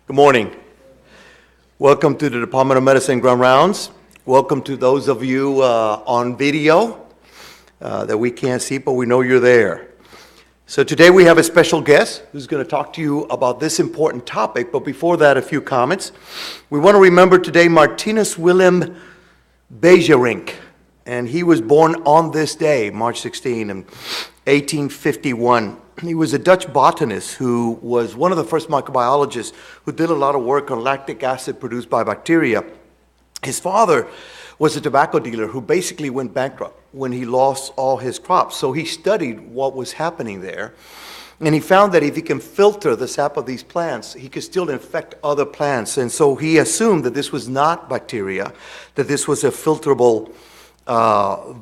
Good morning. Welcome to the Department of Medicine Grand Rounds. Welcome to those of you on video that we can't see, but we know you're there. So today we have a special guest who's going to talk to you about this important topic, but before that, a few comments. We want to remember today Martinus Willem Beijerinck, and he was born on this day, March 16, in 1851. He was a Dutch botanist who was one of the first microbiologists who did a lot of work on lactic acid produced by bacteria. His father was a tobacco dealer who basically went bankrupt when he lost all his crops. So he studied what was happening there, and he found that if he can filter the sap of these plants, he could still infect other plants. And so he assumed that this was not bacteria, that this was a filterable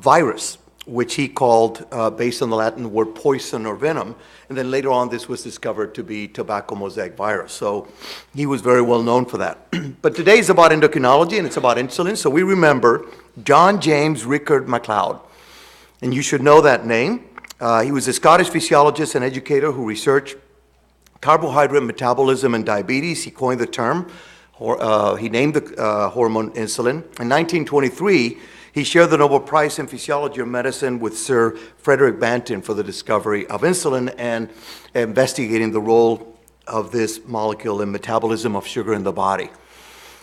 virus, which he called, based on the Latin word poison or venom. And then later on, this was discovered to be tobacco mosaic virus. So he was very well known for that. But today is about endocrinology, and it's about insulin. So we remember John James Rickard MacLeod. And you should know that name. He was a Scottish physiologist and educator who researched carbohydrate metabolism and diabetes. He coined the term. He named the hormone insulin. In 1923, he shared the Nobel Prize in Physiology or Medicine with Sir Frederick Banting for the discovery of insulin and investigating the role of this molecule in metabolism of sugar in the body.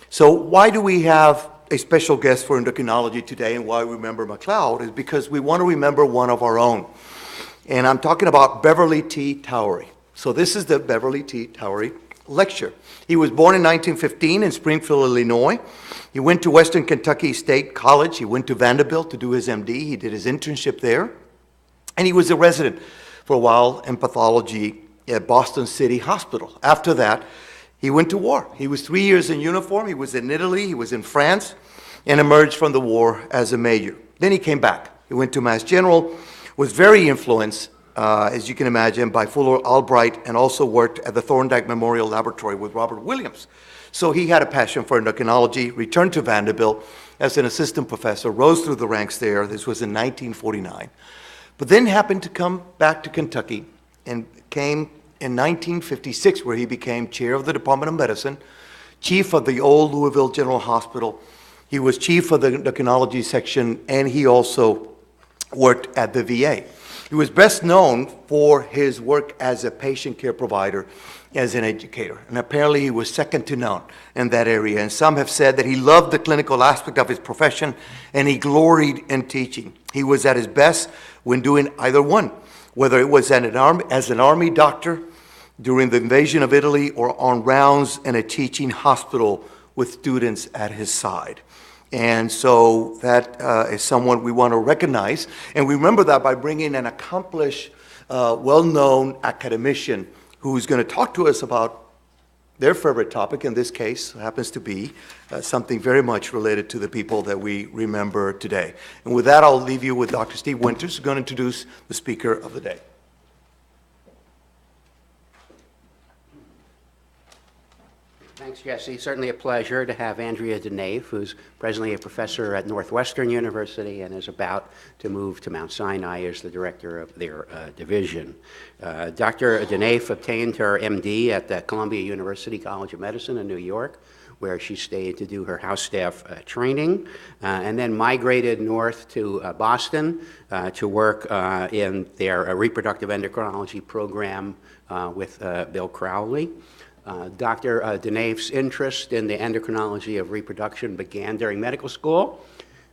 So why do we have a special guest for endocrinology today, and why we remember MacLeod is because we want to remember one of our own. And I'm talking about Beverly T. Towery. So this is the Beverly T. Towery lecture. He was born in 1915 in Springfield, Illinois. He went to Western Kentucky State College. He went to Vanderbilt to do his MD. He did his internship there. And he was a resident for a while in pathology at Boston City Hospital. After that, he went to war. He was 3 years in uniform. He was in Italy. He was in France and emerged from the war as a major. Then he came back. He went to Mass General, was very influenced, as you can imagine, by Fuller Albright, and also worked at the Thorndike Memorial Laboratory with Robert Williams. So he had a passion for endocrinology, returned to Vanderbilt as an assistant professor, rose through the ranks there. This was in 1949. But then happened to come back to Kentucky and came in 1956, where he became chair of the Department of Medicine, chief of the old Louisville General Hospital. He was chief of the endocrinology section, and he also worked at the VA. He was best known for his work as a patient care provider, as an educator. And apparently he was second to none in that area. And some have said that he loved the clinical aspect of his profession, and he gloried in teaching. He was at his best when doing either one, whether it was as an army doctor during the invasion of Italy, or on rounds in a teaching hospital with students at his side. And so that is someone we want to recognize. And we remember that by bringing an accomplished, well-known academician who's going to talk to us about their favorite topic. In this case, happens to be something very much related to the people that we remember today. And with that, I'll leave you with Dr. Steve Winters, who's going to introduce the speaker of the day. Thanks, Jesse. Certainly a pleasure to have Andrea Dunaif, who's presently a professor at Northwestern University and is about to move to Mount Sinai as the director of their division. Dr. Dunaif obtained her MD at the Columbia University College of Medicine in New York, where she stayed to do her house staff training, and then migrated north to Boston to work in their reproductive endocrinology program with Bill Crowley. Dr. Dunaif's interest in the endocrinology of reproduction began during medical school,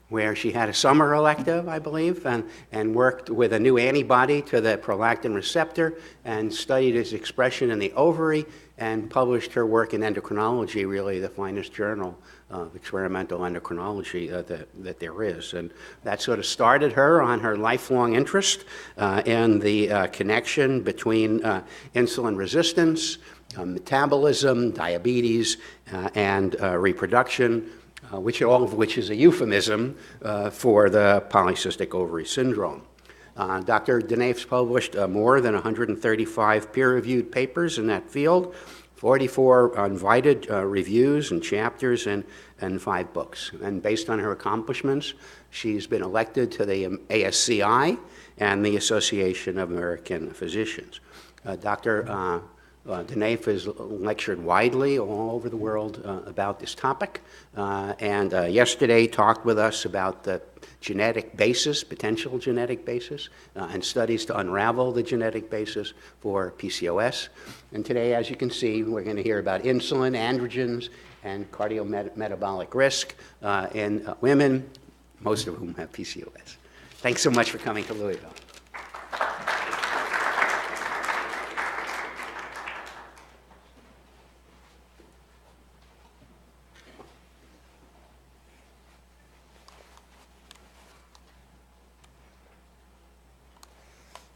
where she had a summer elective, I believe, and worked with a new antibody to the prolactin receptor and studied its expression in the ovary, and published her work in endocrinology, really the finest journal of experimental endocrinology that there is. And that sort of started her on her lifelong interest in the connection between insulin resistance, metabolism, diabetes, and reproduction, all of which is a euphemism for the polycystic ovary syndrome. Dr. Dunaif's published more than 135 peer-reviewed papers in that field, 44 invited reviews and chapters, and 5 books. And based on her accomplishments, she's been elected to the ASCI and the Association of American Physicians. Dr. Dunaif has lectured widely all over the world about this topic, and yesterday talked with us about the genetic basis, potential genetic basis, and studies to unravel the genetic basis for PCOS. And today, as you can see, we're going to hear about insulin, androgens, and cardiometabolic risk in women, most of whom have PCOS. Thanks so much for coming to Louisville.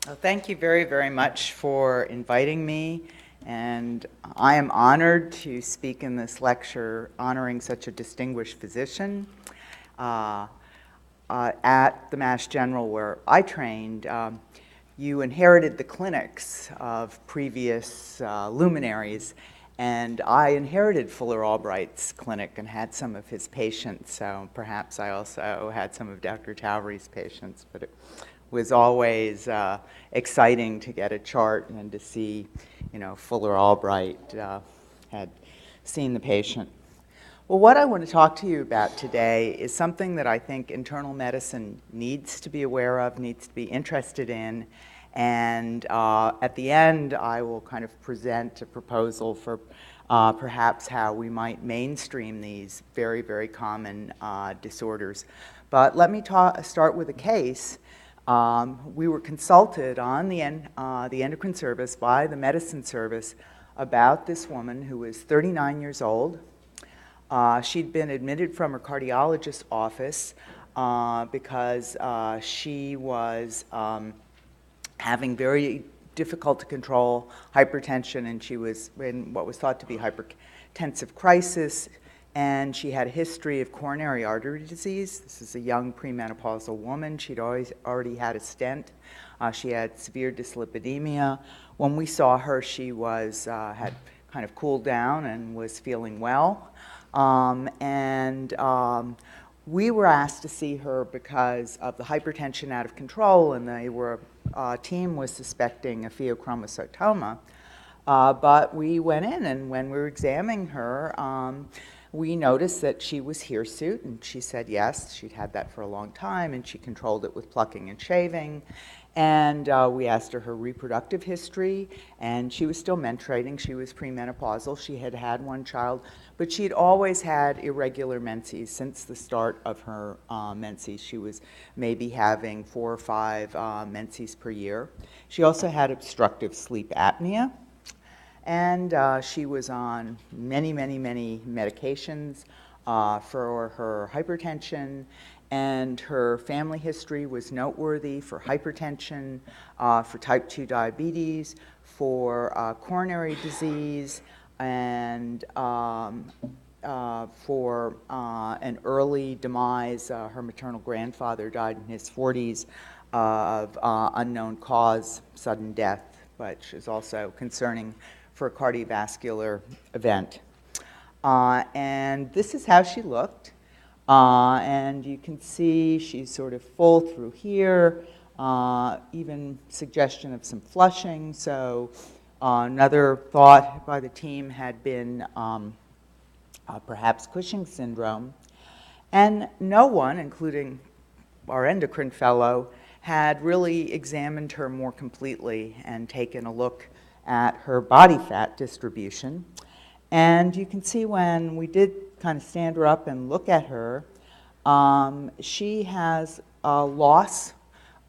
Well, thank you very, very much for inviting me, and I am honored to speak in this lecture honoring such a distinguished physician. At the Mass General where I trained, you inherited the clinics of previous luminaries, and I inherited Fuller Albright's clinic and had some of his patients, so perhaps I also had some of Dr. Towery's patients, but it was always exciting to get a chart and to see, Fuller Albright had seen the patient. Well, what I want to talk to you about today is something that I think internal medicine needs to be aware of, needs to be interested in, and at the end I will kind of present a proposal for perhaps how we might mainstream these very, very common disorders. But let me start with a case. We were consulted on the endocrine service by the medicine service about this woman who was 39 years old. She'd been admitted from her cardiologist's office because she was having very difficult to control hypertension, and she was in what was thought to be hypertensive crisis, and she had a history of coronary artery disease. This is a young premenopausal woman. She'd already had a stent. She had severe dyslipidemia. When we saw her, she was had kind of cooled down and was feeling well. We were asked to see her because of the hypertension out of control, and team was suspecting a pheochromocytoma. But we went in, and when we were examining her, we noticed that she was hirsute, and she said yes, she'd had that for a long time, and she controlled it with plucking and shaving. And we asked her reproductive history, and she was still menstruating. She was premenopausal. She had had one child, but she'd always had irregular menses since the start of her menses. She was maybe having 4 or 5 menses per year. She also had obstructive sleep apnea, and she was on many, many, many medications for her hypertension. And her family history was noteworthy for hypertension, for type 2 diabetes, for coronary disease, and for an early demise. Her maternal grandfather died in his 40s of unknown cause, sudden death, which is also concerning for a cardiovascular event. And this is how she looked. And you can see she's sort of full through here, even suggestion of some flushing. So another thought by the team had been perhaps Cushing's syndrome. And no one, including our endocrine fellow, had really examined her more completely and taken a look at her body fat distribution. And you can see when we did kind of stand her up and look at her, she has a loss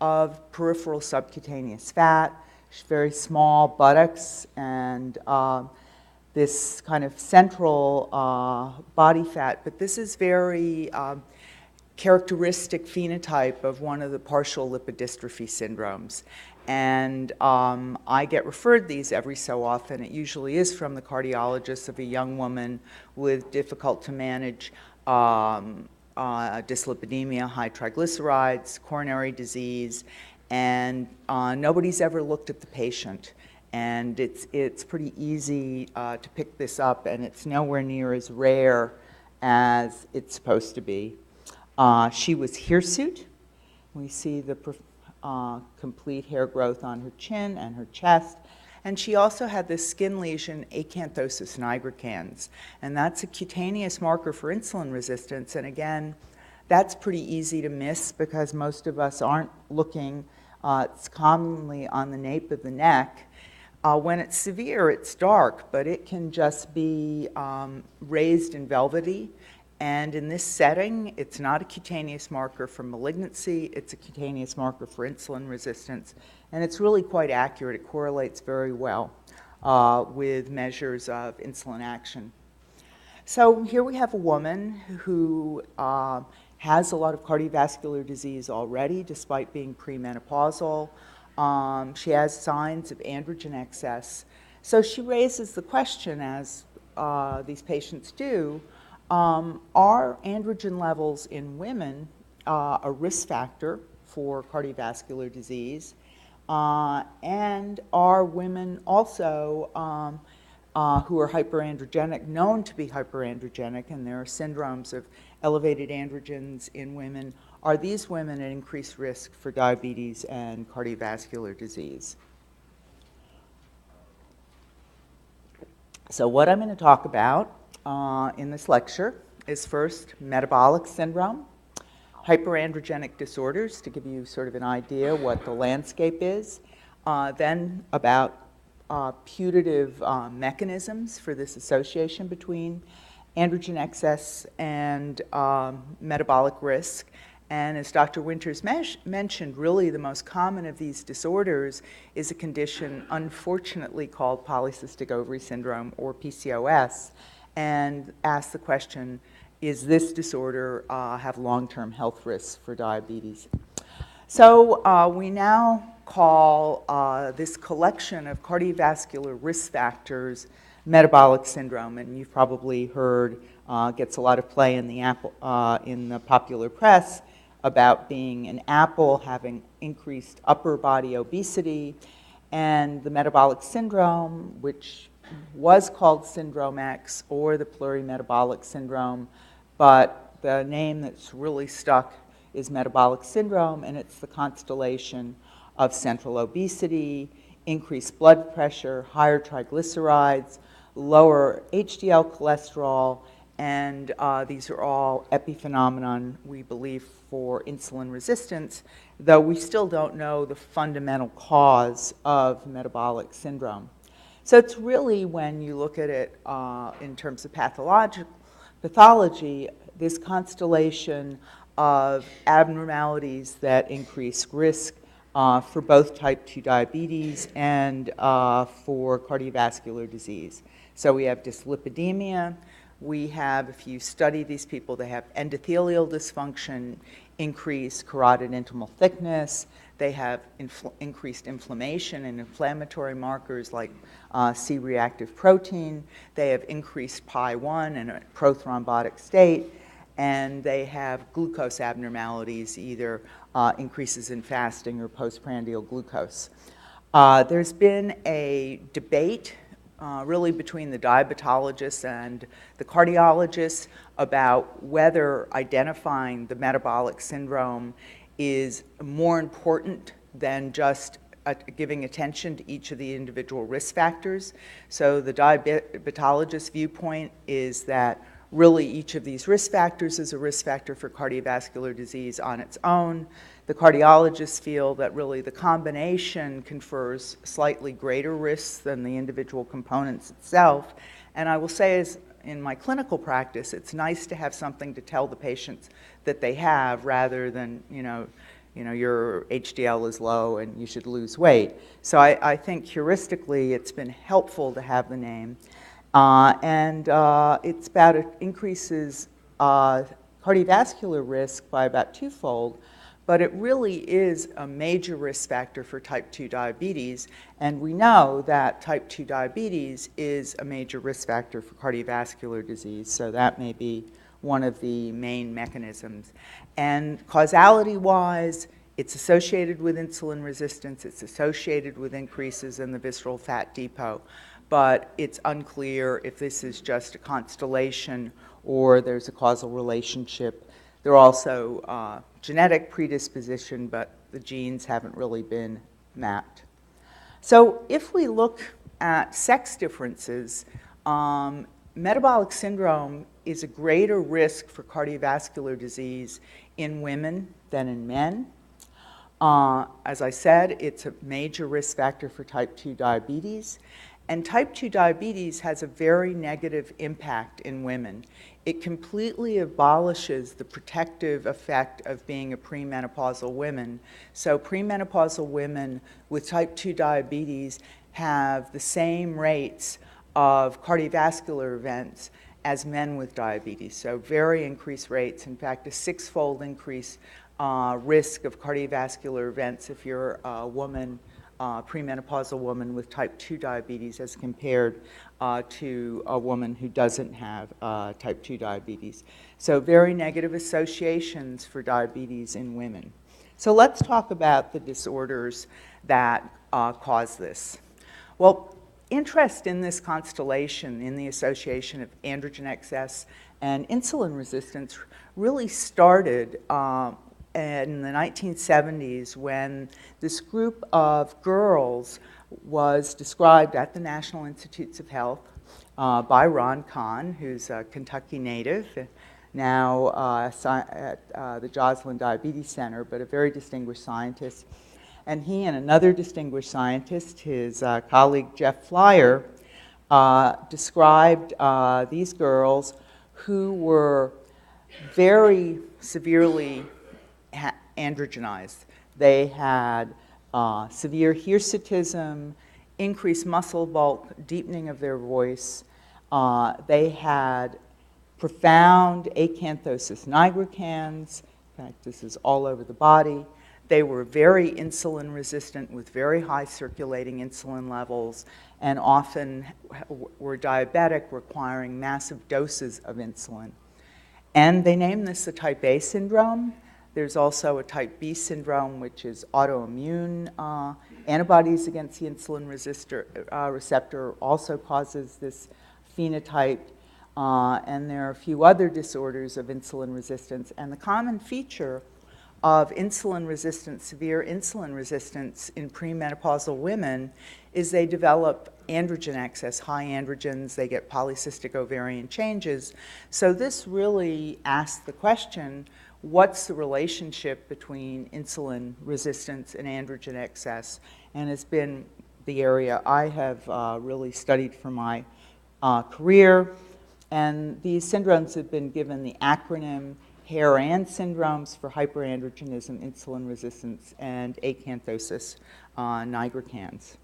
of peripheral subcutaneous fat, very small buttocks, and this kind of central body fat. But this is very characteristic phenotype of one of the partial lipodystrophy syndromes. And I get referred these every so often. It usually is from the cardiologist of a young woman with difficult to manage dyslipidemia, high triglycerides, coronary disease, and nobody's ever looked at the patient. And it's pretty easy to pick this up, and it's nowhere near as rare as it's supposed to be. She was hirsute. We see the complete hair growth on her chin and her chest. And she also had this skin lesion, acanthosis nigricans, and that's a cutaneous marker for insulin resistance. And again, that's pretty easy to miss because most of us aren't looking. It's commonly on the nape of the neck. When it's severe, it's dark, but it can just be raised and velvety. And in this setting, it's not a cutaneous marker for malignancy, it's a cutaneous marker for insulin resistance. And it's really quite accurate. It correlates very well with measures of insulin action. So here we have a woman who has a lot of cardiovascular disease already, despite being premenopausal. She has signs of androgen excess. So she raises the question, as these patients do, are androgen levels in women a risk factor for cardiovascular disease? And are women also who are hyperandrogenic, known to be hyperandrogenic, and there are syndromes of elevated androgens in women, are these women at increased risk for diabetes and cardiovascular disease? So what I'm going to talk about in this lecture is first metabolic syndrome, hyperandrogenic disorders, to give you sort of an idea what the landscape is, then about putative mechanisms for this association between androgen excess and metabolic risk. And as Dr. Winters mentioned, really the most common of these disorders is a condition unfortunately called polycystic ovary syndrome, or PCOS, and ask the question, is this disorder have long-term health risks for diabetes? So we now call this collection of cardiovascular risk factors metabolic syndrome, and you've probably heard gets a lot of play in the popular press about being an apple, having increased upper body obesity, and the metabolic syndrome, which was called Syndrome X or the plurimetabolic syndrome, but the name that's really stuck is metabolic syndrome, and it's the constellation of central obesity, increased blood pressure, higher triglycerides, lower HDL cholesterol, and these are all epiphenomenon, we believe, for insulin resistance, though we still don't know the fundamental cause of metabolic syndrome. So it's really, when you look at it in terms of pathology, this constellation of abnormalities that increase risk for both type 2 diabetes and for cardiovascular disease. So we have dyslipidemia. We have, if you study these people, they have endothelial dysfunction, increased carotid intimal thickness. They have increased inflammation and inflammatory markers like C-reactive protein. They have increased PI1 and a prothrombotic state. And they have glucose abnormalities, either increases in fasting or postprandial glucose. There's been a debate really between the diabetologists and the cardiologists about whether identifying the metabolic syndrome is more important than just giving attention to each of the individual risk factors. So the diabetologist viewpoint is that really each of these risk factors is a risk factor for cardiovascular disease on its own. The cardiologists feel that really the combination confers slightly greater risks than the individual components itself. And I will say, as in my clinical practice, it's nice to have something to tell the patients that they have, rather than, your HDL is low and you should lose weight. So I think heuristically it's been helpful to have the name. And it's about, it increases cardiovascular risk by about twofold, but it really is a major risk factor for type 2 diabetes, and we know that type 2 diabetes is a major risk factor for cardiovascular disease, so that may be one of the main mechanisms. And causality-wise, it's associated with insulin resistance, it's associated with increases in the visceral fat depot, but it's unclear if this is just a constellation or there's a causal relationship. There are also genetic predisposition, but the genes haven't really been mapped. So if we look at sex differences, metabolic syndrome is a greater risk for cardiovascular disease in women than in men. As I said, it's a major risk factor for type 2 diabetes. And type 2 diabetes has a very negative impact in women. It completely abolishes the protective effect of being a premenopausal woman. So premenopausal women with type 2 diabetes have the same rates of cardiovascular events as men with diabetes. So very increased rates, in fact, a six-fold increase risk of cardiovascular events if you're a woman, premenopausal woman with type 2 diabetes as compared to a woman who doesn't have type 2 diabetes. So very negative associations for diabetes in women. So let's talk about the disorders that cause this. Well, interest in this constellation, in the association of androgen excess and insulin resistance, really started in the 1970s when this group of girls was described at the National Institutes of Health by Ron Kahn, who's a Kentucky native, now at the Joslin Diabetes Center, but a very distinguished scientist. And he and another distinguished scientist, his colleague Jeff Flyer, described these girls who were very severely androgenized. They had severe hirsutism, increased muscle bulk, deepening of their voice. They had profound acanthosis nigricans. In fact, this is all over the body. They were very insulin resistant with very high circulating insulin levels and often were diabetic, requiring massive doses of insulin. And they named this a type A syndrome. There's also a type B syndrome, which is autoimmune. Antibodies against the insulin receptor also causes this phenotype. And there are a few other disorders of insulin resistance. And the common feature of insulin resistance, severe insulin resistance in premenopausal women is they develop androgen excess, high androgens, they get polycystic ovarian changes. So this really asks the question, what's the relationship between insulin resistance and androgen excess? And it's been the area I have really studied for my career. And these syndromes have been given the acronym HAIR-AND syndromes for hyperandrogenism, insulin resistance, and acanthosis nigricans.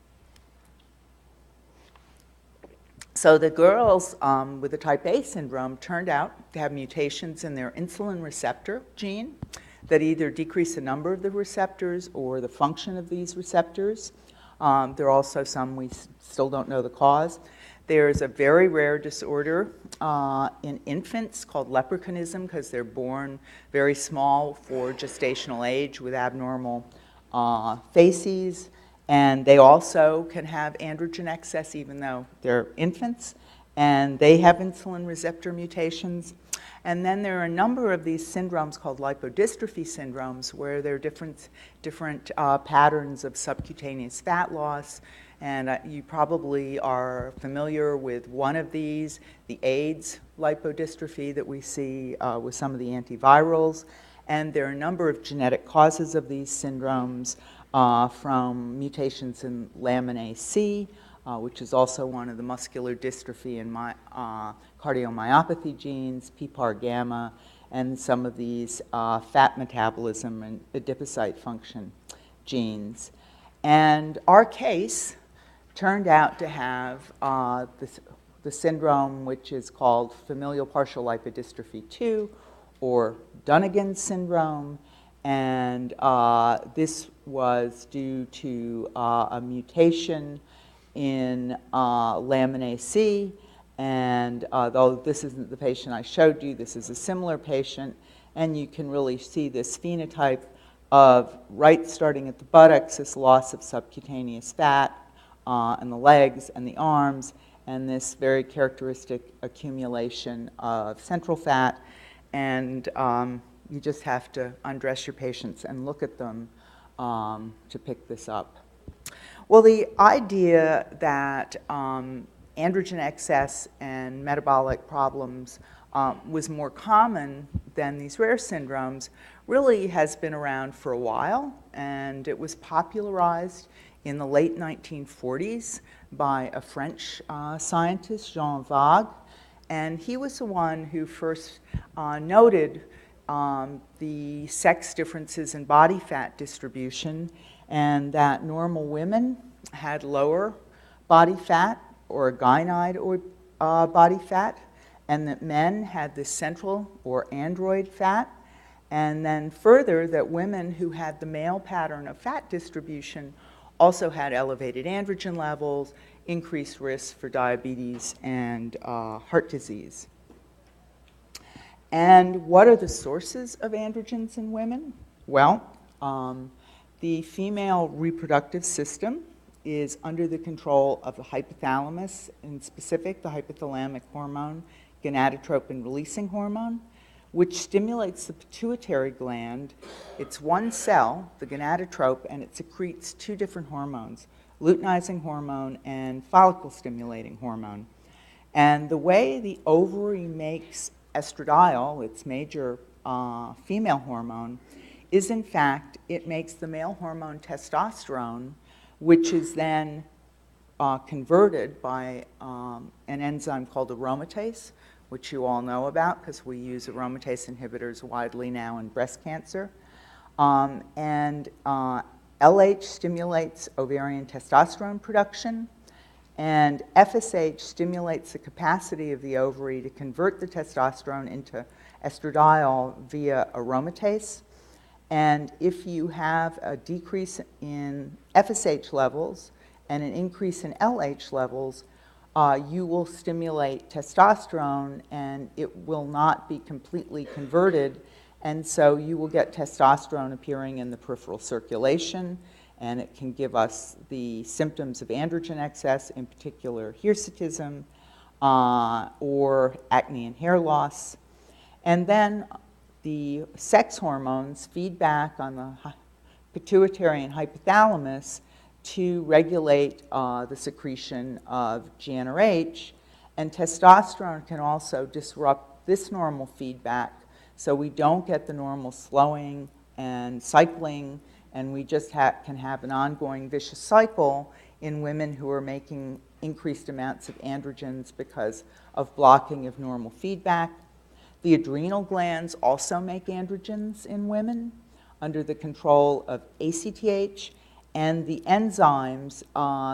So the girls with the type A syndrome turned out to have mutations in their insulin receptor gene that either decrease the number of the receptors or the function of these receptors. There are also some we still don't know the cause. There's a very rare disorder in infants called leprechaunism because they're born very small for gestational age with abnormal facies. And they also can have androgen excess even though they're infants. And they have insulin receptor mutations. And then there are a number of these syndromes called lipodystrophy syndromes where there are different patterns of subcutaneous fat loss. And you probably are familiar with one of these, the AIDS lipodystrophy that we see with some of the antivirals. And there are a number of genetic causes of these syndromes from mutations in lamin AC, which is also one of the muscular dystrophy and cardiomyopathy genes, PPAR gamma, and some of these fat metabolism and adipocyte function genes. And our case turned out to have the syndrome which is called familial partial lipodystrophy 2 or Dunnigan syndrome. And this was due to a mutation in lamin AC. And though this isn't the patient I showed you, this is a similar patient. And you can really see this phenotype of starting at the buttocks, this loss of subcutaneous fat in the legs and the arms, and this very characteristic accumulation of central fat. And you just have to undress your patients and look at them to pick this up. Well, the idea that androgen excess and metabolic problems was more common than these rare syndromes really has been around for a while, and it was popularized in the late 1940s by a French scientist, Jean Vague, and he was the one who first noted the sex differences in body fat distribution, and that normal women had lower body fat or gynoid or body fat, and that men had the central or android fat, and then further that women who had the male pattern of fat distribution also had elevated androgen levels, increased risk for diabetes and heart disease. And what are the sources of androgens in women? Well, the female reproductive system is under the control of the hypothalamus, in specific the hypothalamic hormone, gonadotropin-releasing hormone, which stimulates the pituitary gland. It's one cell, the gonadotrope, and it secretes two different hormones, luteinizing hormone and follicle-stimulating hormone. And the way the ovary makes estradiol, its major female hormone, is in fact, it makes the male hormone testosterone, which is then converted by an enzyme called aromatase, which you all know about because we use aromatase inhibitors widely now in breast cancer. And LH stimulates ovarian testosterone production, and FSH stimulates the capacity of the ovary to convert the testosterone into estradiol via aromatase. And if you have a decrease in FSH levels and an increase in LH levels, you will stimulate testosterone and it will not be completely converted. And so you will get testosterone appearing in the peripheral circulation, and it can give us the symptoms of androgen excess, in particular hirsutism or acne and hair loss. And then the sex hormones feed back on the pituitary and hypothalamus to regulate the secretion of GnRH, and testosterone can also disrupt this normal feedback, so we don't get the normal slowing and cycling, and we just can have an ongoing vicious cycle in women who are making increased amounts of androgens because of blocking of normal feedback. The adrenal glands also make androgens in women under the control of ACTH, and the enzymes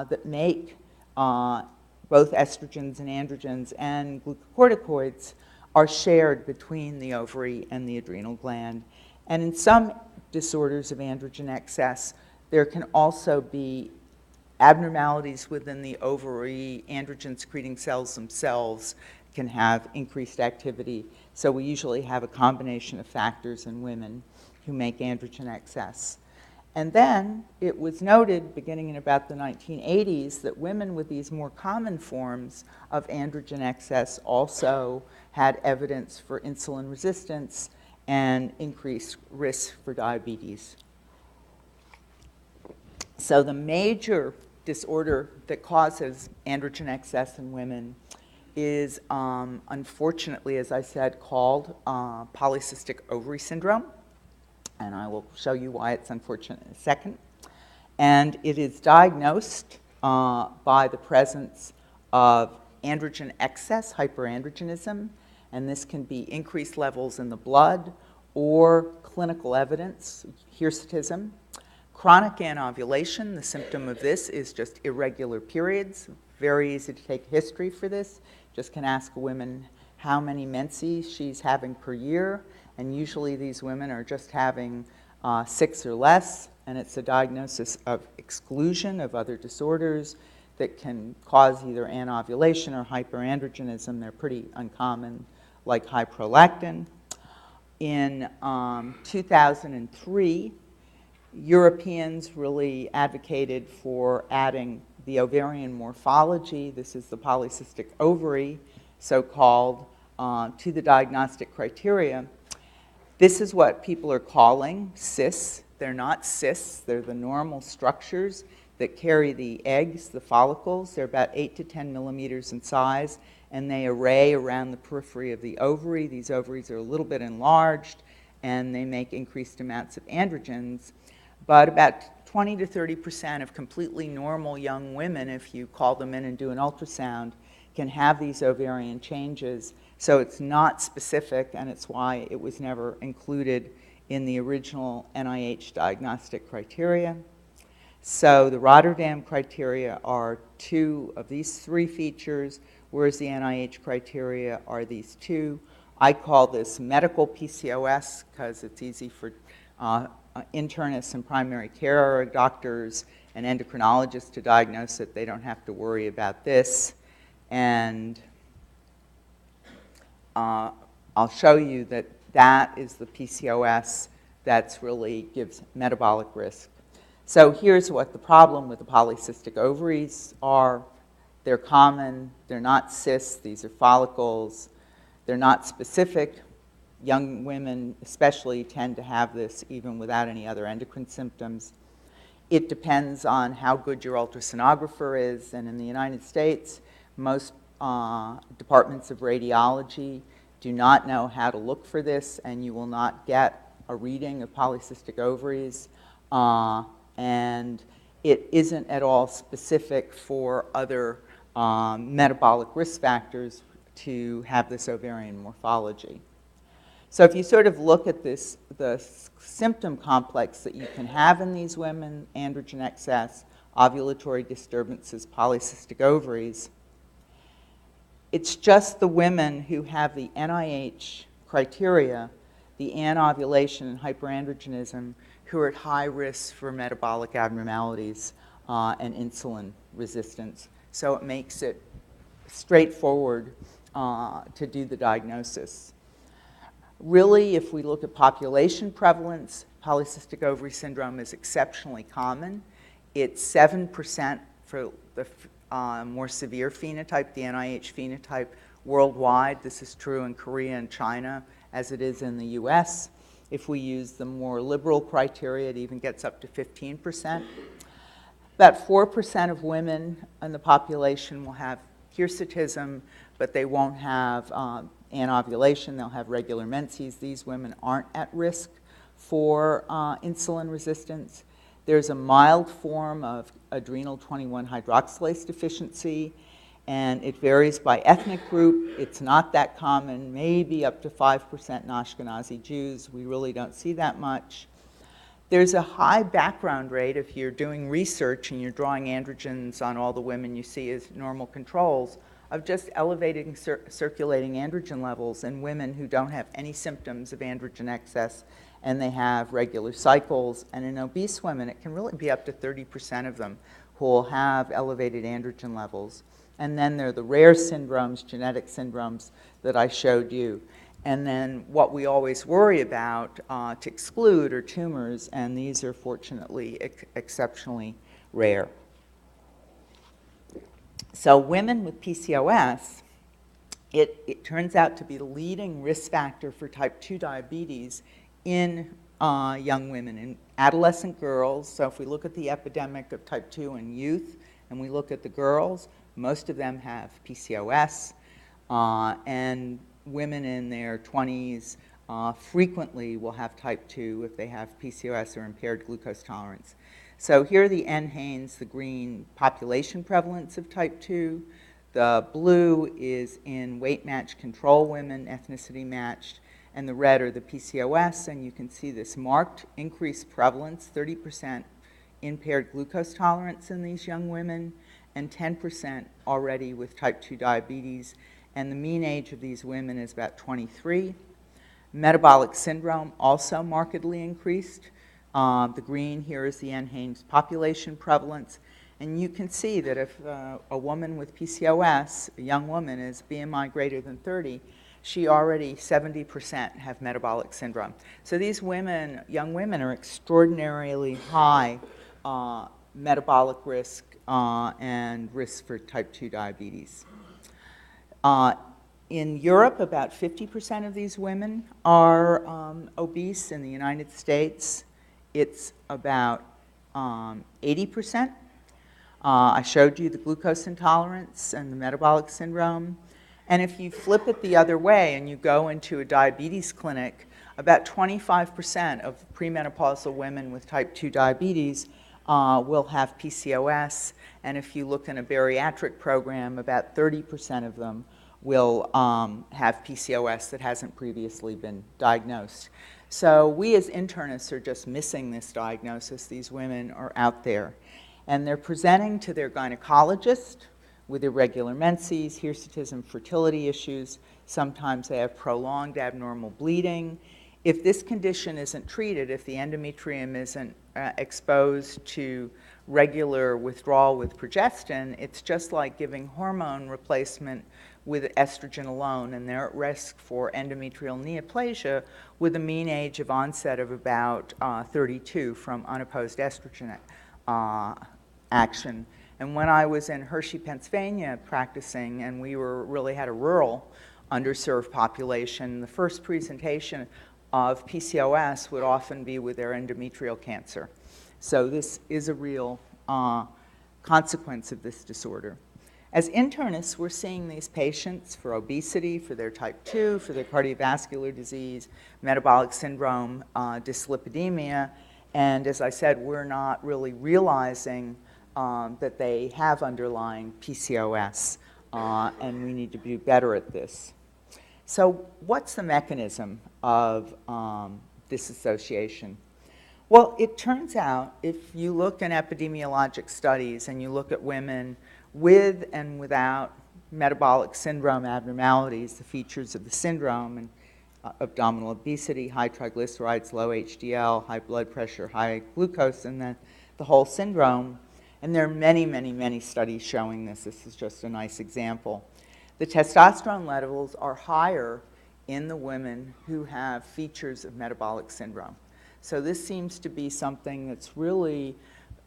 that make both estrogens and androgens and glucocorticoids are shared between the ovary and the adrenal gland. And in some disorders of androgen excess, there can also be abnormalities within the ovary. Androgen secreting cells themselves can have increased activity. So we usually have a combination of factors in women who make androgen excess. And then it was noted, beginning in about the 1980s, that women with these more common forms of androgen excess also had evidence for insulin resistance and increased risk for diabetes. So the major disorder that causes androgen excess in women is, unfortunately, as I said, called polycystic ovary syndrome. And I will show you why it's unfortunate in a second. And it is diagnosed by the presence of androgen excess, hyperandrogenism, and this can be increased levels in the blood or clinical evidence, hirsutism. Chronic anovulation, the symptom of this is just irregular periods. Very easy to take history for this. Just can ask a woman how many menses she's having per year, and usually these women are just having 6 or less, and it's a diagnosis of exclusion of other disorders that can cause either anovulation or hyperandrogenism. They're pretty uncommon, like high prolactin. In 2003, Europeans really advocated for adding the ovarian morphology, this is the polycystic ovary, so-called, to the diagnostic criteria. This is what people are calling cysts. They're not cysts, they're the normal structures that carry the eggs, the follicles. They're about 8 to 10 millimeters in size, and they array around the periphery of the ovary. These ovaries are a little bit enlarged, and they make increased amounts of androgens. But about 20 to 30% of completely normal young women, if you call them in and do an ultrasound, can have these ovarian changes. So it's not specific, and it's why it was never included in the original NIH diagnostic criteria. So the Rotterdam criteria are 2 of these 3 features, whereas the NIH criteria are these 2. I call this medical PCOS because it's easy for internists and primary care doctors and endocrinologists to diagnose it. They don't have to worry about this. And I'll show you that that is the PCOS that's really gives metabolic risk. So here's what the problem with the polycystic ovaries are. They're common. They're not cysts. These are follicles. They're not specific. Young women especially tend to have this even without any other endocrine symptoms. It depends on how good your ultrasonographer is. And in the United States, most departments of radiology do not know how to look for this, and you will not get a reading of polycystic ovaries. And it isn't at all specific for other metabolic risk factors to have this ovarian morphology. So if you sort of look at this, the symptom complex that you can have in these women, androgen excess, ovulatory disturbances, polycystic ovaries, it's just the women who have the NIH criteria, the anovulation and hyperandrogenism, who are at high risk for metabolic abnormalities and insulin resistance. So it makes it straightforward to do the diagnosis. Really, if we look at population prevalence, polycystic ovary syndrome is exceptionally common. It's 7% for the more severe phenotype, the NIH phenotype worldwide. This is true in Korea and China as it is in the US. If we use the more liberal criteria, it even gets up to 15%. About 4% of women in the population will have hirsutism, but they won't have anovulation. They'll have regular menses. These women aren't at risk for insulin resistance. There's a mild form of adrenal 21 hydroxylase deficiency, and it varies by ethnic group. It's not that common, maybe up to 5% in Ashkenazi Jews. We really don't see that much. There's a high background rate if you're doing research and you're drawing androgens on all the women you see as normal controls of just elevating circulating androgen levels in women who don't have any symptoms of androgen excess and they have regular cycles. And in obese women, it can really be up to 30% of them who will have elevated androgen levels. And then there are the rare syndromes, genetic syndromes that I showed you. And then what we always worry about to exclude are tumors, and these are fortunately exceptionally rare. So women with PCOS, it turns out to be the leading risk factor for type 2 diabetes in young women and adolescent girls. So if we look at the epidemic of type 2 in youth and we look at the girls, most of them have PCOS, and women in their 20s frequently will have type 2 if they have PCOS or impaired glucose tolerance. So here are the NHANES, the green population prevalence of type 2. The blue is in weight-matched control women, ethnicity matched, and the red are the PCOS, and you can see this marked increased prevalence, 30% impaired glucose tolerance in these young women, and 10% already with type 2 diabetes, and the mean age of these women is about 23. Metabolic syndrome also markedly increased. The green here is the NHANES population prevalence, and you can see that if a woman with PCOS, a young woman, is BMI greater than 30, she already 70% have metabolic syndrome. So these women, young women, are extraordinarily high metabolic risk and risk for type 2 diabetes. In Europe, about 50% of these women are obese. In the United States, it's about 80%. I showed you the glucose intolerance and the metabolic syndrome. And if you flip it the other way and you go into a diabetes clinic, about 25% of premenopausal women with type 2 diabetes will have PCOS. And if you look in a bariatric program, about 30% of them will have PCOS that hasn't previously been diagnosed. So we as internists are just missing this diagnosis. These women are out there. And they're presenting to their gynecologist with irregular menses, hirsutism, fertility issues. Sometimes they have prolonged abnormal bleeding. If this condition isn't treated, if the endometrium isn't exposed to regular withdrawal with progestin, it's just like giving hormone replacement with estrogen alone, and they're at risk for endometrial neoplasia with a mean age of onset of about 32 from unopposed estrogen action. And when I was in Hershey, Pennsylvania practicing, and we really had a rural underserved population, the first presentation of PCOS would often be with their endometrial cancer. So this is a real consequence of this disorder. As internists, we're seeing these patients for obesity, for their type 2, for their cardiovascular disease, metabolic syndrome, dyslipidemia, and as I said, we're not really realizing that they have underlying PCOS, and we need to do better at this. So what's the mechanism of this association? Well, it turns out if you look in epidemiologic studies and you look at women with and without metabolic syndrome abnormalities, the features of the syndrome, and abdominal obesity, high triglycerides, low HDL, high blood pressure, high glucose, and then the whole syndrome. And there are many, many, many studies showing this. This is just a nice example. The testosterone levels are higher in the women who have features of metabolic syndrome. So this seems to be something that's really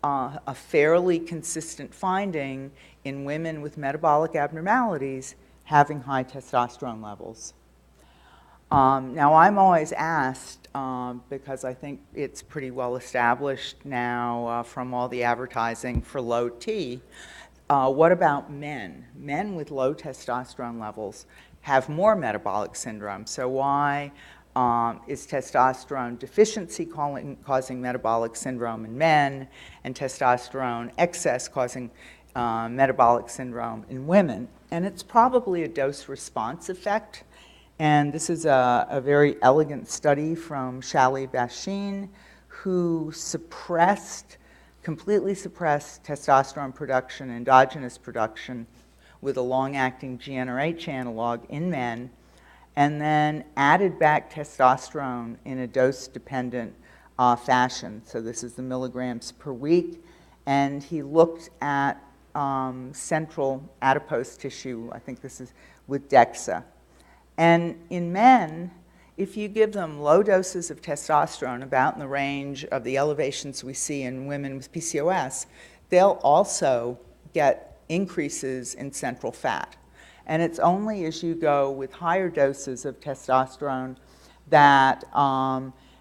a fairly consistent finding in women with metabolic abnormalities having high testosterone levels. Now, I'm always asked, because I think it's pretty well established now from all the advertising for low T, what about men? Men with low testosterone levels have more metabolic syndrome. So why is testosterone deficiency causing metabolic syndrome in men, and testosterone excess causing metabolic syndrome in women? And it's probably a dose-response effect. And this is a very elegant study from Shali Bashin, who completely suppressed testosterone production, endogenous production, with a long-acting GnRH analog in men, and then added back testosterone in a dose-dependent fashion. So this is the milligrams per week. And he looked at central adipose tissue, I think this is with DEXA. And in men, if you give them low doses of testosterone, about in the range of the elevations we see in women with PCOS, they'll also get increases in central fat. And it's only as you go with higher doses of testosterone that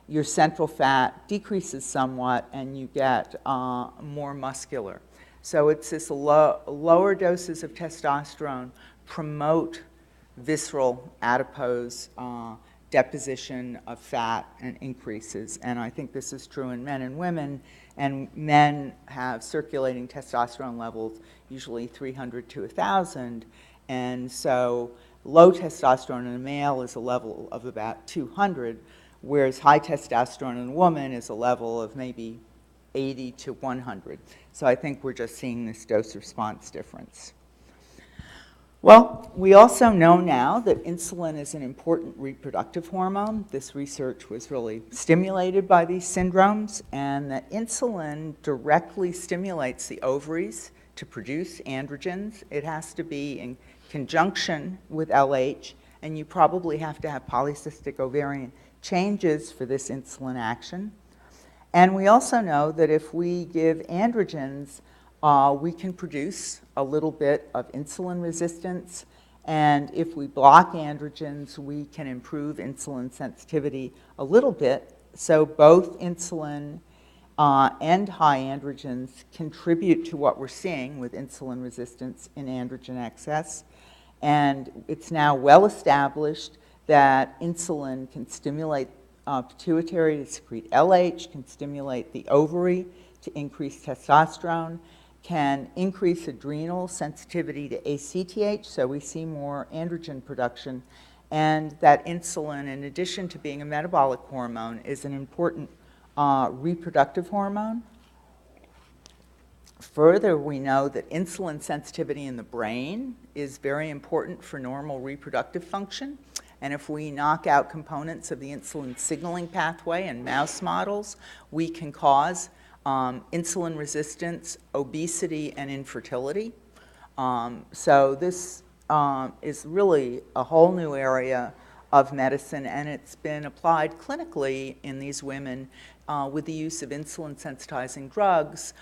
your central fat decreases somewhat and you get more muscular. So it's this lower doses of testosterone promote visceral adipose deposition of fat and increases. And I think this is true in men and women. And men have circulating testosterone levels, usually 300 to 1,000. And so low testosterone in a male is a level of about 200, whereas high testosterone in a woman is a level of maybe 80 to 100. So I think we're just seeing this dose-response difference. Well, we also know now that insulin is an important reproductive hormone. This research was really stimulated by these syndromes, and that insulin directly stimulates the ovaries to produce androgens. It has to be in conjunction with LH, and you probably have to have polycystic ovarian changes for this insulin action. And we also know that if we give androgens, we can produce a little bit of insulin resistance, and if we block androgens, we can improve insulin sensitivity a little bit. So both insulin and high androgens contribute to what we're seeing with insulin resistance in androgen excess. And it's now well established that insulin can stimulate pituitary to secrete LH, can stimulate the ovary to increase testosterone, can increase adrenal sensitivity to ACTH, so we see more androgen production, and that insulin, in addition to being a metabolic hormone, is an important reproductive hormone. Further, we know that insulin sensitivity in the brain is very important for normal reproductive function. And if we knock out components of the insulin signaling pathway in mouse models, we can cause insulin resistance, obesity, and infertility. So this is really a whole new area of medicine, and it's been applied clinically in these women with the use of insulin-sensitizing drugs,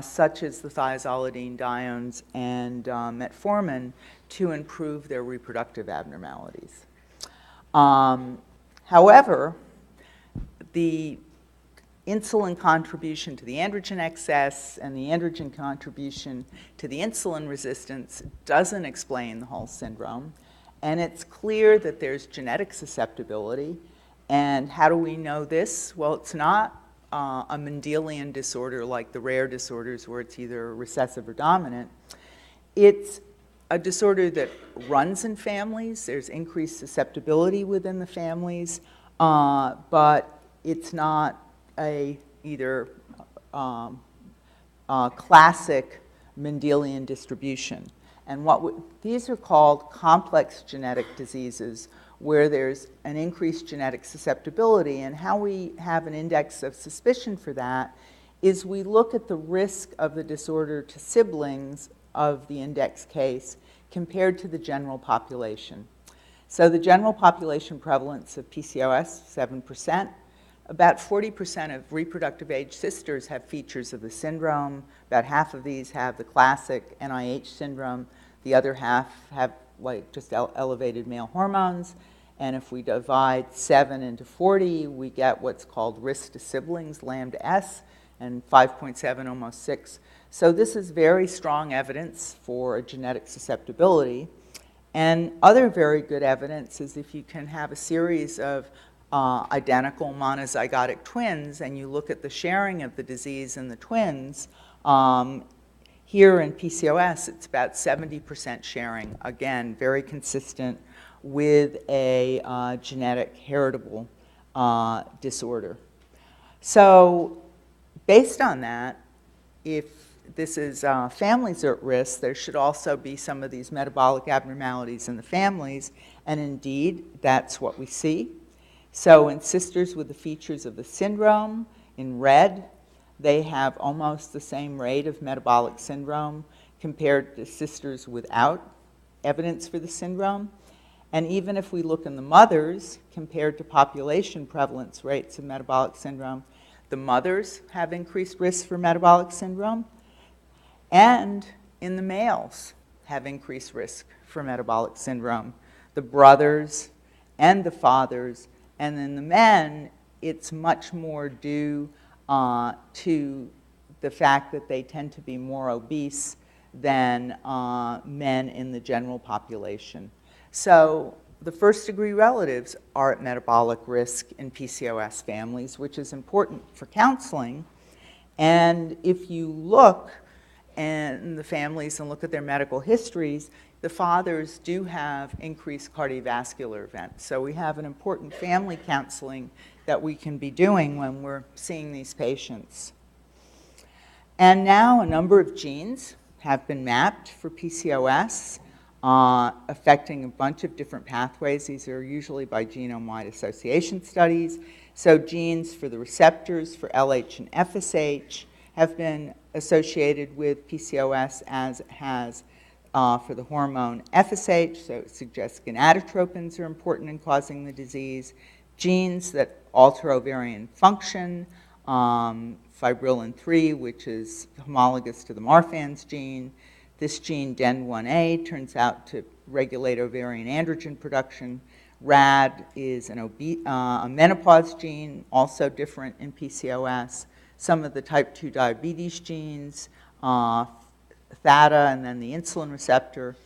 such as the thiazolidinediones and metformin, to improve their reproductive abnormalities. However, the insulin contribution to the androgen excess and the androgen contribution to the insulin resistance doesn't explain the whole syndrome. And it's clear that there's genetic susceptibility. And how do we know this? Well, it's not a Mendelian disorder like the rare disorders where it's either recessive or dominant. It's a disorder that runs in families. There's increased susceptibility within the families, but it's not either classic Mendelian distribution. And these are called complex genetic diseases where there's an increased genetic susceptibility. And how we have an index of suspicion for that is we look at the risk of the disorder to siblings of the index case compared to the general population. So the general population prevalence of PCOS, 7%. About 40% of reproductive age sisters have features of the syndrome. About half of these have the classic NIH syndrome. The other half have just elevated male hormones. And if we divide 7 into 40, we get what's called risk to siblings, lambda S, and 5.7, almost 6. So this is very strong evidence for a genetic susceptibility. And other very good evidence is if you can have a series of identical monozygotic twins and you look at the sharing of the disease in the twins, here in PCOS, it's about 70% sharing. Again, very consistent with a genetic heritable disorder. So based on that, if this is families are at risk, there should also be some of these metabolic abnormalities in the families, and indeed, that's what we see. So in sisters with the features of the syndrome, in red, they have almost the same rate of metabolic syndrome compared to sisters without evidence for the syndrome. And even if we look in the mothers, compared to population prevalence rates of metabolic syndrome, the mothers have increased risk for metabolic syndrome, and in the males have increased risk for metabolic syndrome. The brothers and the fathers, and in the men, it's much more due to the fact that they tend to be more obese than men in the general population. So the first-degree relatives are at metabolic risk in PCOS families, which is important for counseling. And if you look in the families and look at their medical histories, the fathers do have increased cardiovascular events. So we have an important family counseling that we can be doing when we're seeing these patients. And now a number of genes have been mapped for PCOS, affecting a bunch of different pathways. These are usually by genome-wide association studies. So genes for the receptors for LH and FSH have been associated with PCOS, as it has for the hormone FSH, so it suggests gonadotropins are important in causing the disease. Genes that alter ovarian function, fibrillin-3, which is homologous to the Marfan's gene. This gene, DEN1A, turns out to regulate ovarian androgen production. RAD is a menopause gene, also different in PCOS. some of the type 2 diabetes genes, theta, and then the insulin receptor,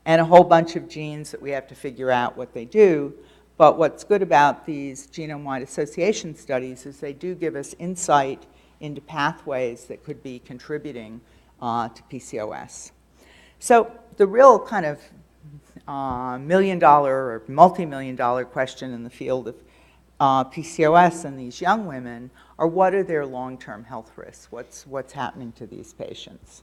and a whole bunch of genes that we have to figure out what they do. But what's good about these genome-wide association studies is they do give us insight into pathways that could be contributing to PCOS. So the real kind of million-dollar or multi-million-dollar question in the field of PCOS in these young women are, what are their long-term health risks? What's happening to these patients?